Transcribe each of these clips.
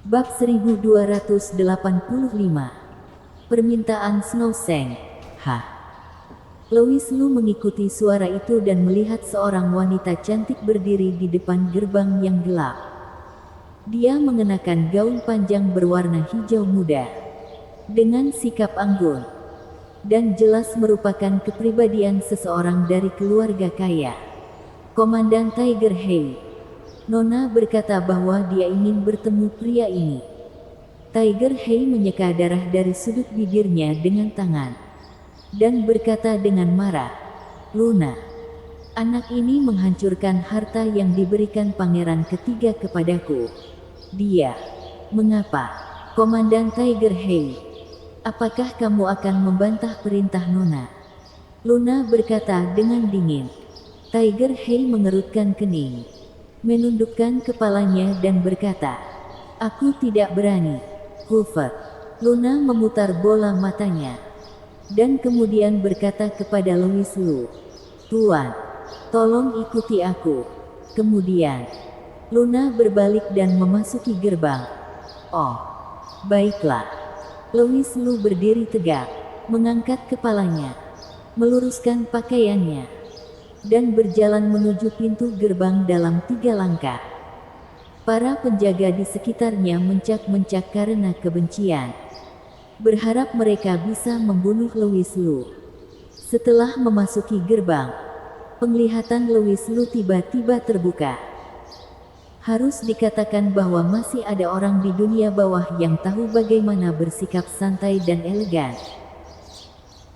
Bab 1285. Permintaan Snowseng. Louis Lu mengikuti suara itu dan melihat seorang wanita cantik berdiri di depan gerbang yang gelap. Dia mengenakan gaun panjang berwarna hijau muda, dengan sikap anggun, dan jelas merupakan kepribadian seseorang dari keluarga kaya. Komandan Tiger Hay. Nona berkata bahwa dia ingin bertemu pria ini. Tiger Hay menyeka darah dari sudut bibirnya dengan tangan, dan berkata dengan marah, "Luna, anak ini menghancurkan harta yang diberikan pangeran ketiga kepadaku. Dia, mengapa?" Komandan Tiger Hay, "Apakah kamu akan membantah perintah Nona?" Luna berkata dengan dingin. Tiger Hay mengerutkan kening, menundukkan kepalanya dan berkata, "Aku tidak berani." Hoover. Luna memutar bola matanya, dan kemudian berkata kepada Louis Lu, "Tuan, tolong ikuti aku." Kemudian, Luna berbalik dan memasuki gerbang. "Oh, baiklah." Louis Lu berdiri tegak, mengangkat kepalanya, meluruskan pakaiannya, dan berjalan menuju pintu gerbang dalam 3 langkah. Para penjaga di sekitarnya mencak-mencak karena kebencian, berharap mereka bisa membunuh Louis Lu. Setelah memasuki gerbang, penglihatan Louis Lu tiba-tiba terbuka. Harus dikatakan bahwa masih ada orang di dunia bawah yang tahu bagaimana bersikap santai dan elegan.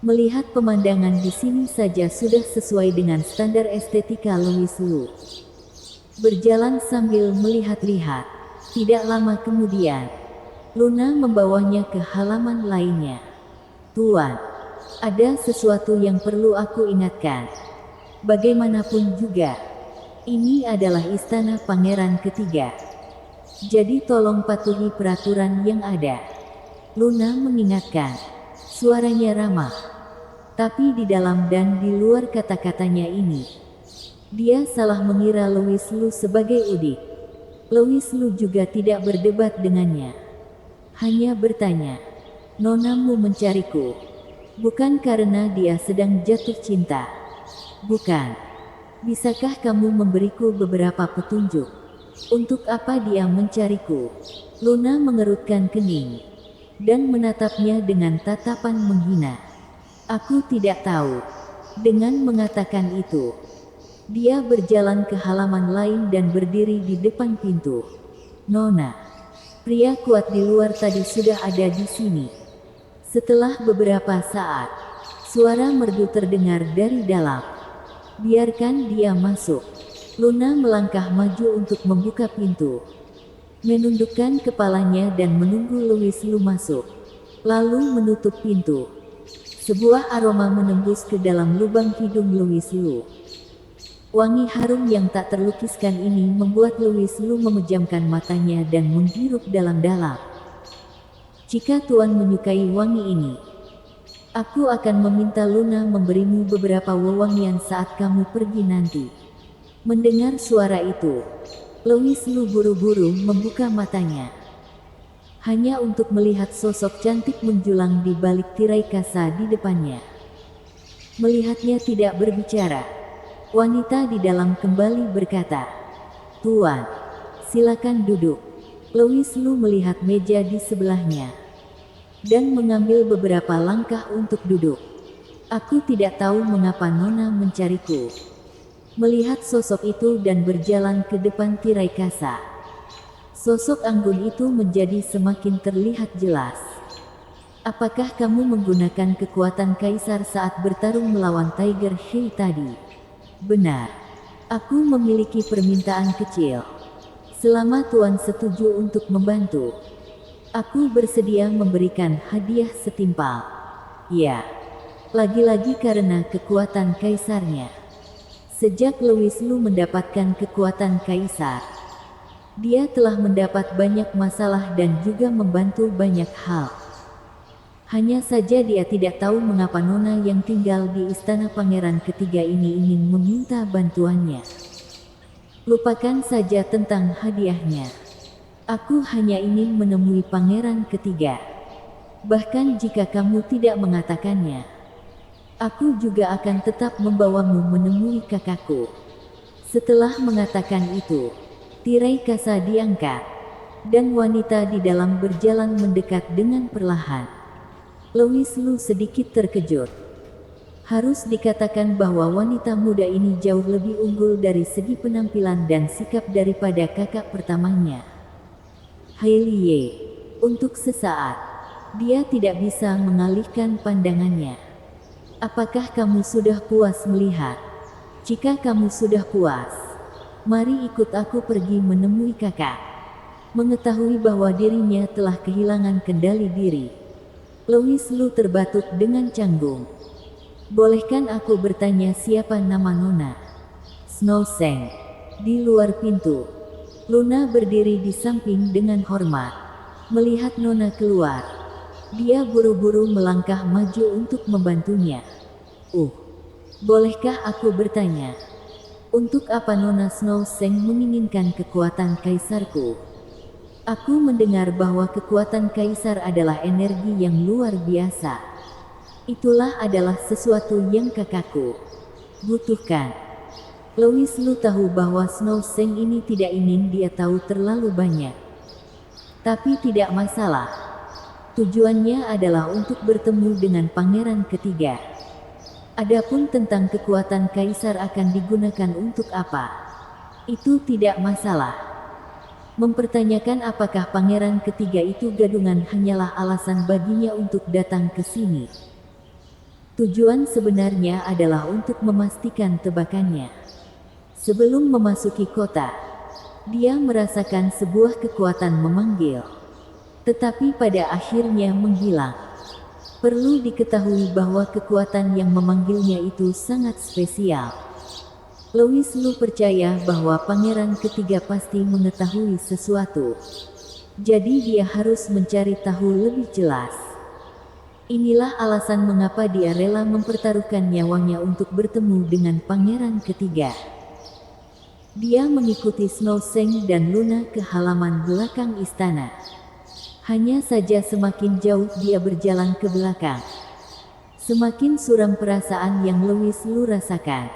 Melihat pemandangan di sini saja sudah sesuai dengan standar estetika Louis Lu. Berjalan sambil melihat-lihat, tidak lama kemudian, Luna membawanya ke halaman lainnya. "Tuan, ada sesuatu yang perlu aku ingatkan. Bagaimanapun juga, ini adalah istana pangeran ketiga. Jadi tolong patuhi peraturan yang ada." Luna mengingatkan. Suaranya ramah, tapi di dalam dan di luar kata-katanya ini, dia salah mengira Louis Lu sebagai udik. Louis Lu juga tidak berdebat dengannya, hanya bertanya, "Nonamu mencariku, bukan karena dia sedang jatuh cinta, bukan? Bisakah kamu memberiku beberapa petunjuk? Untuk apa dia mencariku?" Luna mengerutkan kening, dan menatapnya dengan tatapan menghina. "Aku tidak tahu." Dengan mengatakan itu, dia berjalan ke halaman lain dan berdiri di depan pintu. "Nona, pria kuat di luar tadi sudah ada di sini." Setelah beberapa saat, suara merdu terdengar dari dalam. "Biarkan dia masuk." Luna melangkah maju untuk membuka pintu, menundukkan kepalanya dan menunggu Louis Lu masuk, lalu menutup pintu. Sebuah aroma menembus ke dalam lubang hidung Louis Lu. Wangi harum yang tak terlukiskan ini membuat Louis Lu memejamkan matanya dan menghirup dalam-dalam. "Jika Tuan menyukai wangi ini, aku akan meminta Luna memberimu beberapa wewangian saat kamu pergi nanti." Mendengar suara itu, Louis Lu buru-buru membuka matanya, hanya untuk melihat sosok cantik menjulang di balik tirai kasa di depannya. Melihatnya tidak berbicara, wanita di dalam kembali berkata, "Tuan, silakan duduk." Louis Lu melihat meja di sebelahnya, dan mengambil beberapa langkah untuk duduk. "Aku tidak tahu mengapa Nona mencariku." Melihat sosok itu dan berjalan ke depan tirai kasa, sosok anggun itu menjadi semakin terlihat jelas. "Apakah kamu menggunakan kekuatan kaisar saat bertarung melawan Tiger Hay tadi?" "Benar. Aku memiliki permintaan kecil. Selama Tuan setuju untuk membantu, aku bersedia memberikan hadiah setimpal." "Ya, lagi-lagi karena kekuatan kaisarnya." Sejak Louis Lu mendapatkan kekuatan kaisar, dia telah mendapat banyak masalah dan juga membantu banyak hal. Hanya saja dia tidak tahu mengapa Nona yang tinggal di istana pangeran ketiga ini ingin meminta bantuannya. Lupakan saja tentang hadiahnya. Aku hanya ingin menemui pangeran ketiga. Bahkan jika kamu tidak mengatakannya, aku juga akan tetap membawamu menemui kakakku. Setelah mengatakan itu, tirai kasa diangkat, dan wanita di dalam berjalan mendekat dengan perlahan. Louis Lu sedikit terkejut. Harus dikatakan bahwa wanita muda ini jauh lebih unggul dari segi penampilan dan sikap daripada kakak pertamanya. Hailey, untuk sesaat, dia tidak bisa mengalihkan pandangannya. Apakah kamu sudah puas melihat? Jika kamu sudah puas, mari ikut aku pergi menemui kakak. Mengetahui bahwa dirinya telah kehilangan kendali diri, Louis Lu terbatuk dengan canggung. Bolehkan aku bertanya siapa nama Nona? Snow Seng. Di luar pintu, Luna berdiri di samping dengan hormat. Melihat Nona keluar, dia buru-buru melangkah maju untuk membantunya. Bolehkah aku bertanya? Untuk apa Nona Snow Seng menginginkan kekuatan kaisarku? Aku mendengar bahwa kekuatan kaisar adalah energi yang luar biasa. Itulah adalah sesuatu yang kakakku butuhkan. Louis Lu tahu bahwa Snow Seng ini tidak ingin dia tahu terlalu banyak. Tapi tidak masalah. Tujuannya adalah untuk bertemu dengan pangeran ketiga. Adapun tentang kekuatan kaisar akan digunakan untuk apa, itu tidak masalah. Mempertanyakan apakah pangeran ketiga itu gadungan hanyalah alasan baginya untuk datang ke sini. Tujuan sebenarnya adalah untuk memastikan tebakannya. Sebelum memasuki kota, dia merasakan sebuah kekuatan memanggil, tetapi pada akhirnya menghilang. Perlu diketahui bahwa kekuatan yang memanggilnya itu sangat spesial. Louis Lu percaya bahwa pangeran ketiga pasti mengetahui sesuatu. Jadi dia harus mencari tahu lebih jelas. Inilah alasan mengapa dia rela mempertaruhkan nyawanya untuk bertemu dengan pangeran ketiga. Dia mengikuti Snow Seng dan Luna ke halaman belakang istana. Hanya saja semakin jauh dia berjalan ke belakang, semakin suram perasaan yang Louis Lu rasakan.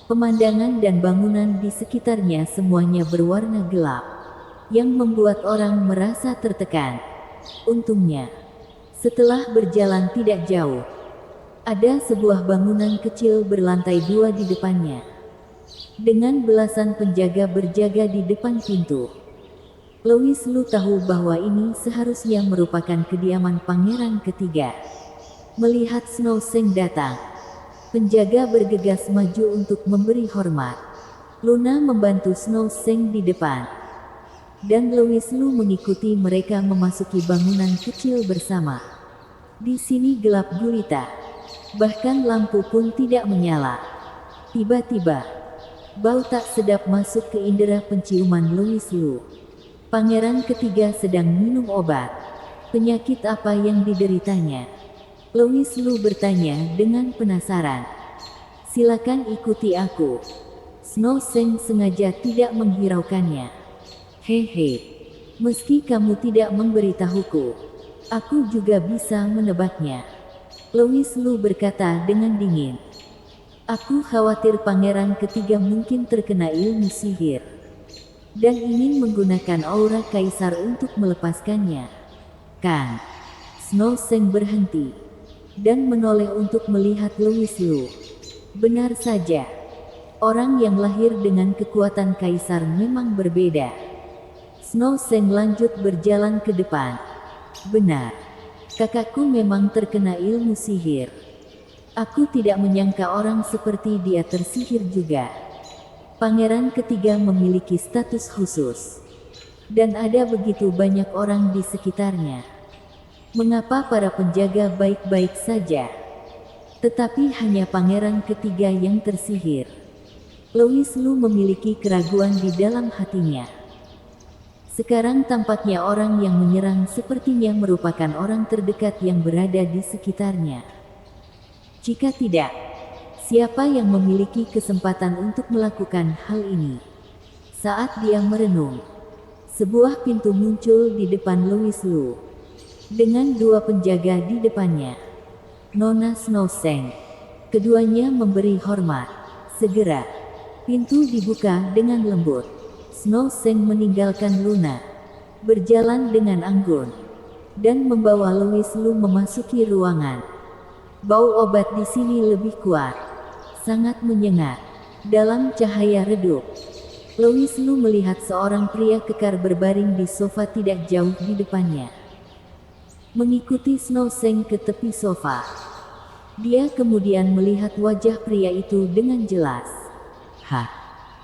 Pemandangan dan bangunan di sekitarnya semuanya berwarna gelap, yang membuat orang merasa tertekan. Untungnya, setelah berjalan tidak jauh, ada sebuah bangunan kecil berlantai 2 di depannya, dengan belasan penjaga berjaga di depan pintu. Louis Lu tahu bahwa ini seharusnya merupakan kediaman pangeran ketiga. Melihat Snow Seng datang, penjaga bergegas maju untuk memberi hormat. Luna membantu Snow Seng di depan, dan Louis Lu mengikuti mereka memasuki bangunan kecil bersama. Di sini gelap gulita, bahkan lampu pun tidak menyala. Tiba-tiba, bau tak sedap masuk ke indera penciuman Louis Lu. Pangeran ketiga sedang minum obat. Penyakit apa yang dideritanya? Louis Lu bertanya dengan penasaran. Silakan ikuti aku. Snow Seng sengaja tidak menghiraukannya. Hehe. Meski kamu tidak memberitahuku, aku juga bisa menebaknya. Louis Lu berkata dengan dingin. Aku khawatir pangeran ketiga mungkin terkena ilmu sihir dan ingin menggunakan aura kaisar untuk melepaskannya. Kan? Snow Seng berhenti dan menoleh untuk melihat Louis Lu. Benar saja, orang yang lahir dengan kekuatan kaisar memang berbeda. Snow Seng lanjut berjalan ke depan. Benar, kakakku memang terkena ilmu sihir. Aku tidak menyangka orang seperti dia tersihir juga. Pangeran ketiga memiliki status khusus, dan ada begitu banyak orang di sekitarnya. Mengapa para penjaga baik-baik saja, tetapi hanya pangeran ketiga yang tersihir? Louis Lu memiliki keraguan di dalam hatinya. Sekarang tampaknya orang yang menyerang sepertinya merupakan orang terdekat yang berada di sekitarnya. Jika tidak, siapa yang memiliki kesempatan untuk melakukan hal ini? Saat dia merenung, Sebuah pintu muncul di depan Louis Lu, dengan dua penjaga di depannya. Nona Snow Seng. Keduanya memberi hormat. Segera, pintu dibuka dengan lembut. Snow Seng meninggalkan Luna, berjalan dengan anggun, dan membawa Louis Lu memasuki ruangan. Bau obat di sini lebih kuat, sangat menyengat. Dalam cahaya redup, Louis Lu melihat seorang pria kekar berbaring di sofa tidak jauh di depannya. Mengikuti Snow Seng ke tepi sofa, dia kemudian melihat wajah pria itu dengan jelas. Hah,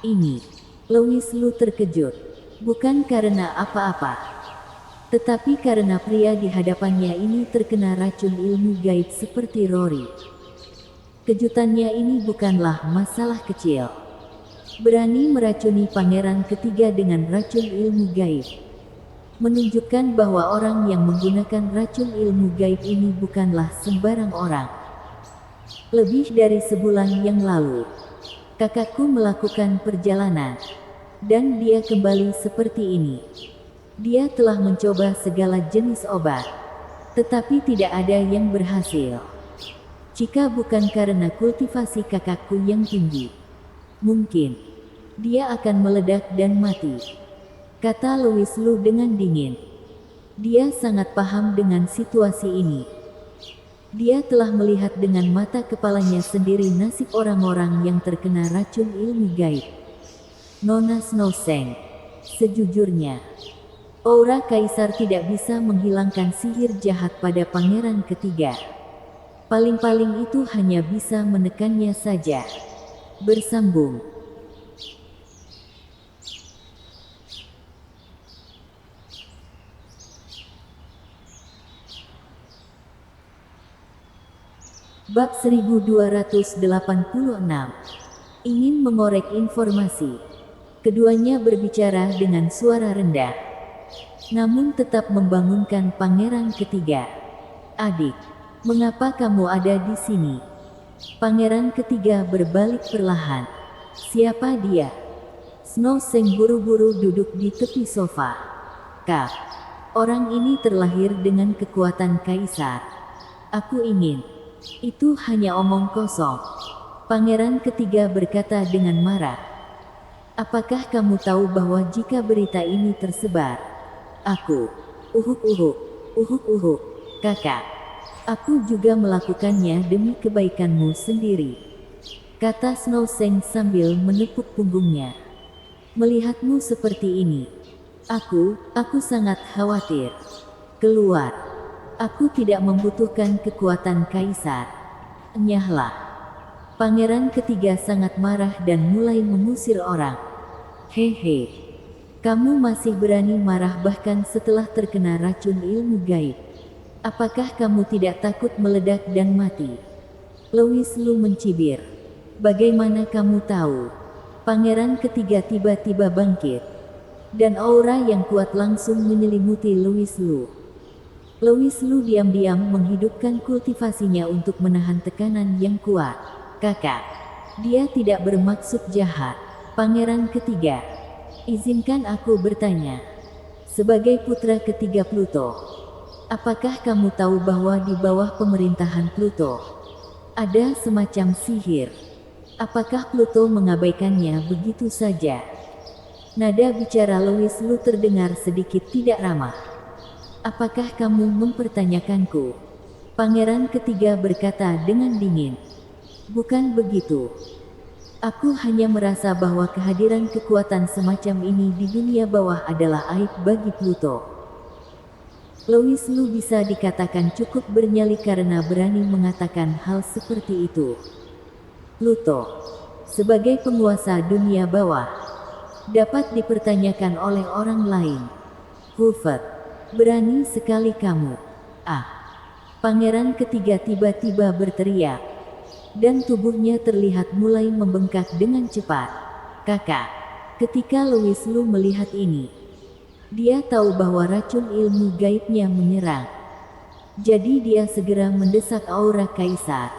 ini. Louis Lu terkejut, bukan karena apa-apa, tetapi karena pria di hadapannya ini terkena racun ilmu gaib seperti Rory. Kejutannya ini bukanlah masalah kecil. Berani meracuni pangeran ketiga dengan racun ilmu gaib, menunjukkan bahwa orang yang menggunakan racun ilmu gaib ini bukanlah sembarang orang. Lebih dari sebulan yang lalu, kakakku melakukan perjalanan, dan dia kembali seperti ini. Dia telah mencoba segala jenis obat, tetapi tidak ada yang berhasil. Jika bukan karena kultivasi kakakku yang tinggi, mungkin dia akan meledak dan mati, kata Louis Lu dengan dingin. Dia sangat paham dengan situasi ini. Dia telah melihat dengan mata kepalanya sendiri nasib orang-orang yang terkena racun ilmu gaib. Nona Snow Seng, sejujurnya, aura kaisar tidak bisa menghilangkan sihir jahat pada pangeran ketiga. Paling-paling itu hanya bisa menekannya saja. Bersambung. Bab 1286. Ingin mengorek informasi. Keduanya berbicara dengan suara rendah, namun tetap membangunkan pangeran ketiga. Adik, mengapa kamu ada di sini? Pangeran ketiga berbalik perlahan. Siapa dia? Snow Seng buru-buru duduk di tepi sofa. Kak, orang ini terlahir dengan kekuatan kaisar. Aku ingin. Itu hanya omong kosong. Pangeran ketiga berkata dengan marah. Apakah kamu tahu bahwa jika berita ini tersebar, aku, uhuk, kakak, aku juga melakukannya demi kebaikanmu sendiri, kata Snow Seng sambil menepuk punggungnya. Melihatmu seperti ini, aku sangat khawatir. Keluar. Aku tidak membutuhkan kekuatan kaisar. Enyahlah. Pangeran ketiga sangat marah dan mulai mengusir orang. Hehe. Kamu masih berani marah bahkan setelah terkena racun ilmu gaib. Apakah kamu tidak takut meledak dan mati? Louis Lu mencibir. Bagaimana kamu tahu? Pangeran ketiga tiba-tiba bangkit, dan aura yang kuat langsung menyelimuti Louis Lu. Louis Lu diam-diam menghidupkan kultivasinya untuk menahan tekanan yang kuat. Kakak, dia tidak bermaksud jahat. Pangeran ketiga, izinkan aku bertanya. Sebagai putra ketiga Pluto, apakah kamu tahu bahwa di bawah pemerintahan Pluto ada semacam sihir? Apakah Pluto mengabaikannya begitu saja? Nada bicara Louis Lu terdengar sedikit tidak ramah. Apakah kamu mempertanyakanku? Pangeran ketiga berkata dengan dingin. Bukan begitu. Aku hanya merasa bahwa kehadiran kekuatan semacam ini di dunia bawah adalah aib bagi Pluto. Louis Lu bisa dikatakan cukup bernyali karena berani mengatakan hal seperti itu. Pluto, sebagai penguasa dunia bawah, dapat dipertanyakan oleh orang lain. Hufet. Berani sekali kamu. Ah. Pangeran ketiga tiba-tiba berteriak, dan tubuhnya terlihat mulai membengkak dengan cepat. Kakak. Ketika Louis Lu melihat ini, dia tahu bahwa racun ilmu gaibnya menyerang. Jadi dia segera mendesak aura kaisar,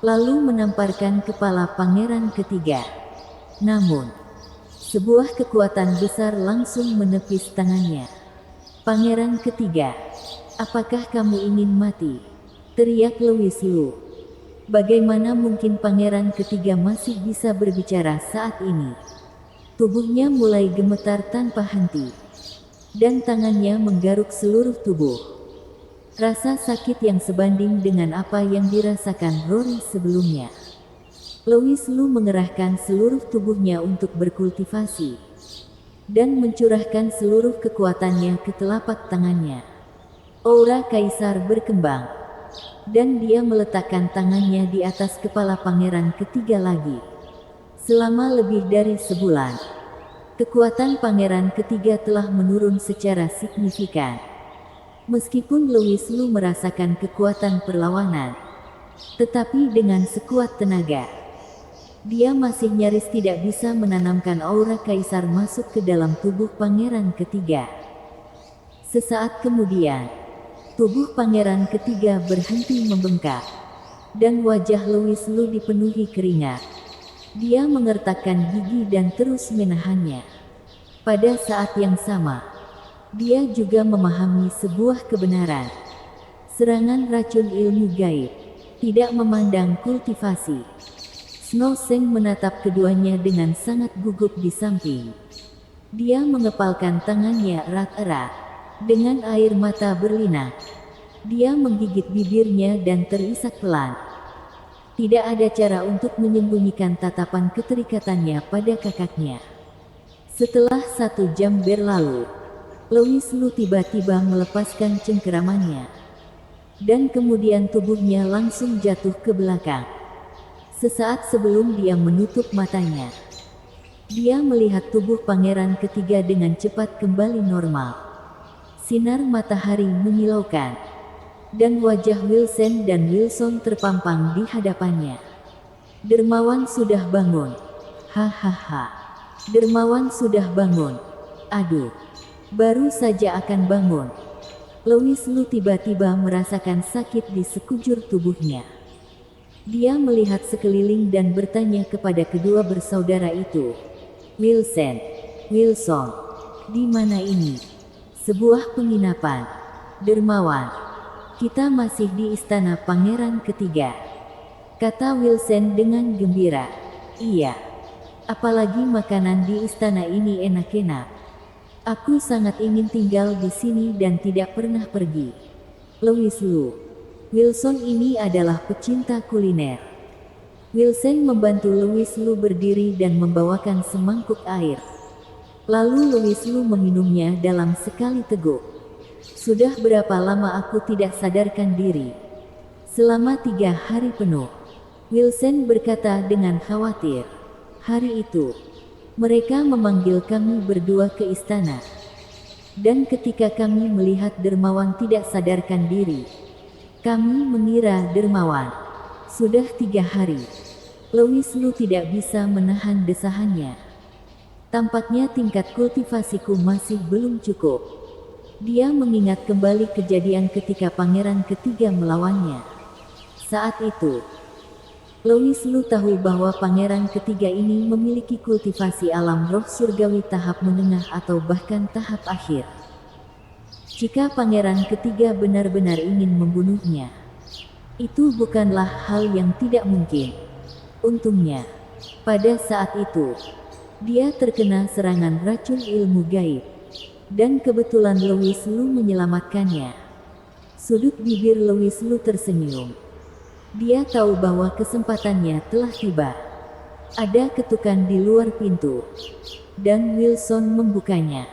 lalu menamparkan kepala pangeran ketiga. Namun, Sebuah kekuatan besar langsung menepis tangannya. Pangeran ketiga, apakah kamu ingin mati? Teriak Louis Lu. Bagaimana mungkin pangeran ketiga masih bisa berbicara saat ini? Tubuhnya mulai gemetar tanpa henti. Dan tangannya menggaruk seluruh tubuh. Rasa sakit yang sebanding dengan apa yang dirasakan Rory sebelumnya. Louis Lu mengerahkan seluruh tubuhnya untuk berkultivasi. Dan mencurahkan seluruh kekuatannya ke telapak tangannya. Aura Kaisar berkembang. Dan dia meletakkan tangannya di atas kepala pangeran ketiga lagi. Selama lebih dari sebulan, kekuatan pangeran ketiga telah menurun secara signifikan. Meskipun Louis Lu merasakan kekuatan perlawanan, tetapi dengan sekuat tenaga, dia masih nyaris tidak bisa menanamkan aura kaisar masuk ke dalam tubuh pangeran ketiga. Sesaat kemudian, tubuh pangeran ketiga berhenti membengkak, dan wajah Louis Lu dipenuhi keringat. Dia mengertakkan gigi dan terus menahannya. Pada saat yang sama, dia juga memahami sebuah kebenaran. Serangan racun ilmu gaib tidak memandang kultivasi. Snow Seng menatap keduanya dengan sangat gugup di samping. Dia mengepalkan tangannya erat-erat. Dengan air mata berlinang, dia menggigit bibirnya dan terisak pelan. Tidak ada cara untuk menyembunyikan tatapan keterikatannya pada kakaknya. Setelah 1 jam berlalu, Louis Lu tiba-tiba melepaskan cengkeramannya. Dan kemudian tubuhnya langsung jatuh ke belakang. Sesaat sebelum dia menutup matanya, dia melihat tubuh pangeran ketiga dengan cepat kembali normal. Sinar matahari menyilaukan, dan wajah Wilson dan Wilson terpampang di hadapannya. Dermawan sudah bangun. Hahaha. Dermawan sudah bangun. Aduh, baru saja akan bangun. Louis Lu tiba-tiba merasakan sakit di sekujur tubuhnya. Dia melihat sekeliling dan bertanya kepada kedua bersaudara itu. Wilson, di mana ini? Sebuah penginapan. Dermawan, kita masih di istana pangeran ketiga, kata Wilson dengan gembira. Iya, apalagi makanan di istana ini enak-enak. Aku sangat ingin tinggal di sini dan tidak pernah pergi. Louis Lu. Wilson ini adalah pecinta kuliner. Wilson membantu Louis Lu berdiri dan membawakan semangkuk air. Lalu Louis Lu meminumnya dalam sekali teguk. Sudah berapa lama aku tidak sadarkan diri? Selama 3 hari penuh. Wilson berkata dengan khawatir. Hari itu, mereka memanggil kami berdua ke istana. Dan ketika kami melihat Dermawan tidak sadarkan diri, kami mengira Dermawan sudah 3 hari. Louis Lu tidak bisa menahan desahannya. Tampaknya tingkat kultivasiku masih belum cukup. Dia mengingat kembali kejadian ketika pangeran ketiga melawannya. Saat itu, Louis Lu tahu bahwa pangeran ketiga ini memiliki kultivasi alam roh surgawi tahap menengah atau bahkan tahap akhir. Jika pangeran ketiga benar-benar ingin membunuhnya, itu bukanlah hal yang tidak mungkin. Untungnya, pada saat itu, dia terkena serangan racun ilmu gaib. Dan kebetulan Louis Lu menyelamatkannya. Sudut bibir Louis Lu tersenyum. Dia tahu bahwa kesempatannya telah tiba. Ada ketukan di luar pintu. Dan Wilson membukanya.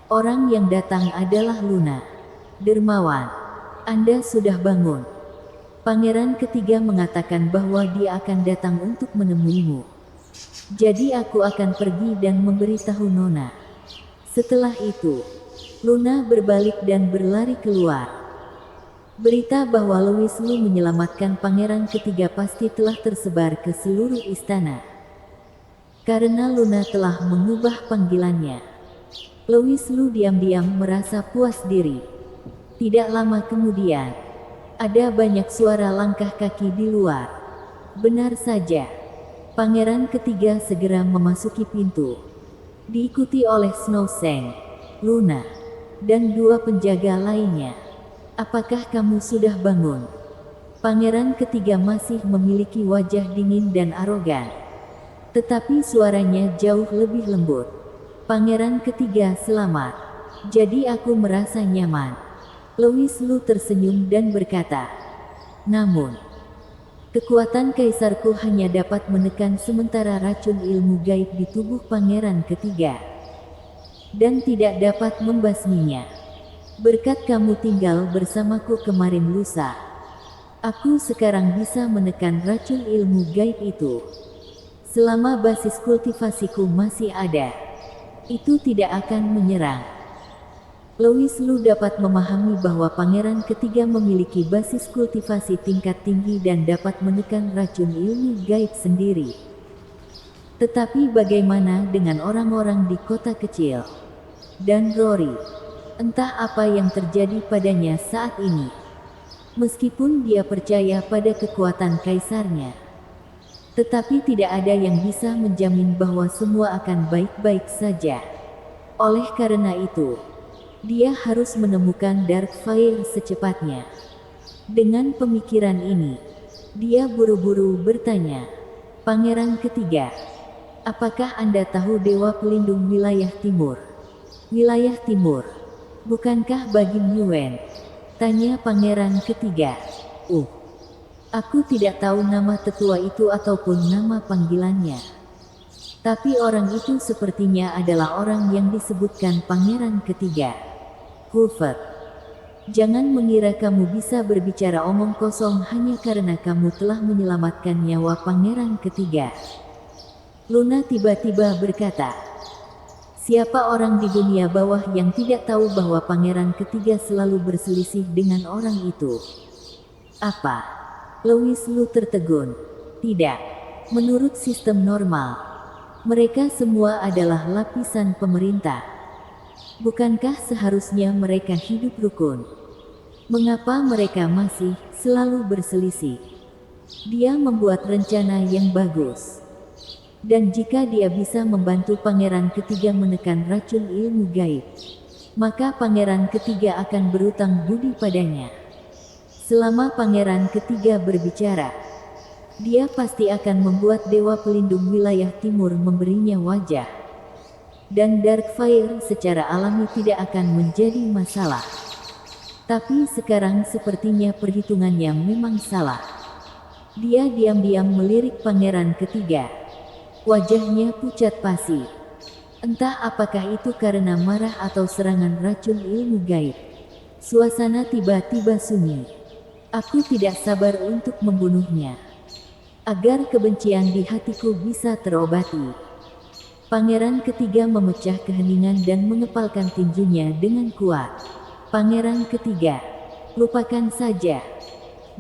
Orang yang datang adalah Luna. Dermawan, Anda sudah bangun. Pangeran ketiga mengatakan bahwa dia akan datang untuk menemuimu. Jadi aku akan pergi dan memberitahu Nona. Setelah itu, Luna berbalik dan berlari keluar. Berita bahwa Louis Lu menyelamatkan pangeran ketiga pasti telah tersebar ke seluruh istana. Karena Luna telah mengubah panggilannya. Louis Lu diam-diam merasa puas diri. Tidak lama kemudian, ada banyak suara langkah kaki di luar. Benar saja, pangeran ketiga segera memasuki pintu. diikuti oleh Snow Seng, Luna, dan dua penjaga lainnya. Apakah kamu sudah bangun? Pangeran ketiga masih memiliki wajah dingin dan arogan. Tetapi suaranya jauh lebih lembut. Pangeran ketiga selamat. Jadi aku merasa nyaman. Louis Lu tersenyum dan berkata. Namun, kekuatan kaisarku hanya dapat menekan sementara racun ilmu gaib di tubuh pangeran ketiga. Dan tidak dapat membasminya. Berkat kamu tinggal bersamaku kemarin lusa. Aku sekarang bisa menekan racun ilmu gaib itu. Selama basis kultivasiku masih ada, itu tidak akan menyerang. Louis Lu dapat memahami bahwa pangeran ketiga memiliki basis kultivasi tingkat tinggi dan dapat menekan racun ilmu gaib sendiri. Tetapi bagaimana dengan orang-orang di kota kecil? Dan Rory, entah apa yang terjadi padanya saat ini. Meskipun dia percaya pada kekuatan kaisarnya, tetapi tidak ada yang bisa menjamin bahwa semua akan baik-baik saja. Oleh karena itu, dia harus menemukan Darkfire secepatnya. Dengan pemikiran ini, dia buru-buru bertanya, Pangeran ketiga, apakah Anda tahu Dewa Pelindung Wilayah Timur? Wilayah Timur, bukankah Bagim Yuen? Tanya pangeran ketiga. Aku tidak tahu nama tetua itu ataupun nama panggilannya. Tapi orang itu sepertinya adalah orang yang disebutkan pangeran ketiga. Hufet, jangan mengira kamu bisa berbicara omong kosong hanya karena kamu telah menyelamatkan nyawa pangeran ketiga. Luna tiba-tiba berkata. Siapa orang di dunia bawah yang tidak tahu bahwa pangeran ketiga selalu berselisih dengan orang itu? Apa? Louis Lu tertegun. Tidak. Menurut sistem normal, mereka semua adalah lapisan pemerintah. Bukankah seharusnya mereka hidup rukun? Mengapa mereka masih selalu berselisih? Dia membuat rencana yang bagus. Dan jika dia bisa membantu pangeran ketiga menekan racun ilmu gaib, maka pangeran ketiga akan berutang budi padanya. Selama pangeran ketiga berbicara, dia pasti akan membuat Dewa Pelindung Wilayah Timur memberinya wajah. Dan Darkfire secara alami tidak akan menjadi masalah. Tapi sekarang sepertinya perhitungannya memang salah. Dia diam-diam melirik pangeran ketiga. Wajahnya pucat pasi. Entah apakah itu karena marah atau serangan racun ilmu gaib. Suasana tiba-tiba sunyi. Aku tidak sabar untuk membunuhnya. Agar kebencian di hatiku bisa terobati. Pangeran ketiga memecah keheningan dan mengepalkan tinjunya dengan kuat. Pangeran ketiga, lupakan saja.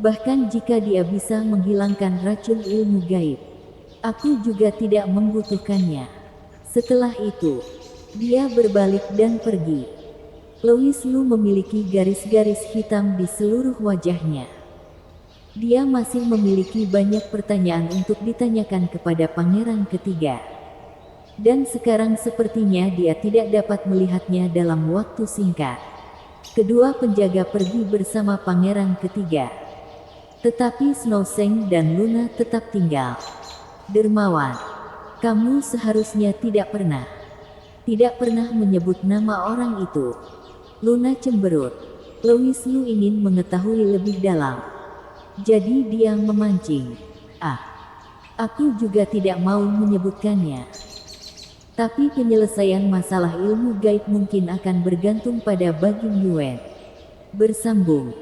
Bahkan jika dia bisa menghilangkan racun ilmu gaib, aku juga tidak membutuhkannya. Setelah itu, dia berbalik dan pergi. Louis Lu memiliki garis-garis hitam di seluruh wajahnya. Dia masih memiliki banyak pertanyaan untuk ditanyakan kepada pangeran ketiga. Dan sekarang sepertinya dia tidak dapat melihatnya dalam waktu singkat. Kedua penjaga pergi bersama pangeran ketiga. Tetapi Snow Seng dan Luna tetap tinggal. Dermawan, kamu seharusnya tidak pernah menyebut nama orang itu. Luna cemberut. Louis Lu ingin mengetahui lebih dalam. Jadi dia memancing. Aku juga tidak mau menyebutkannya. Tapi penyelesaian masalah ilmu gaib mungkin akan bergantung pada Bagim Yuen. Bersambung.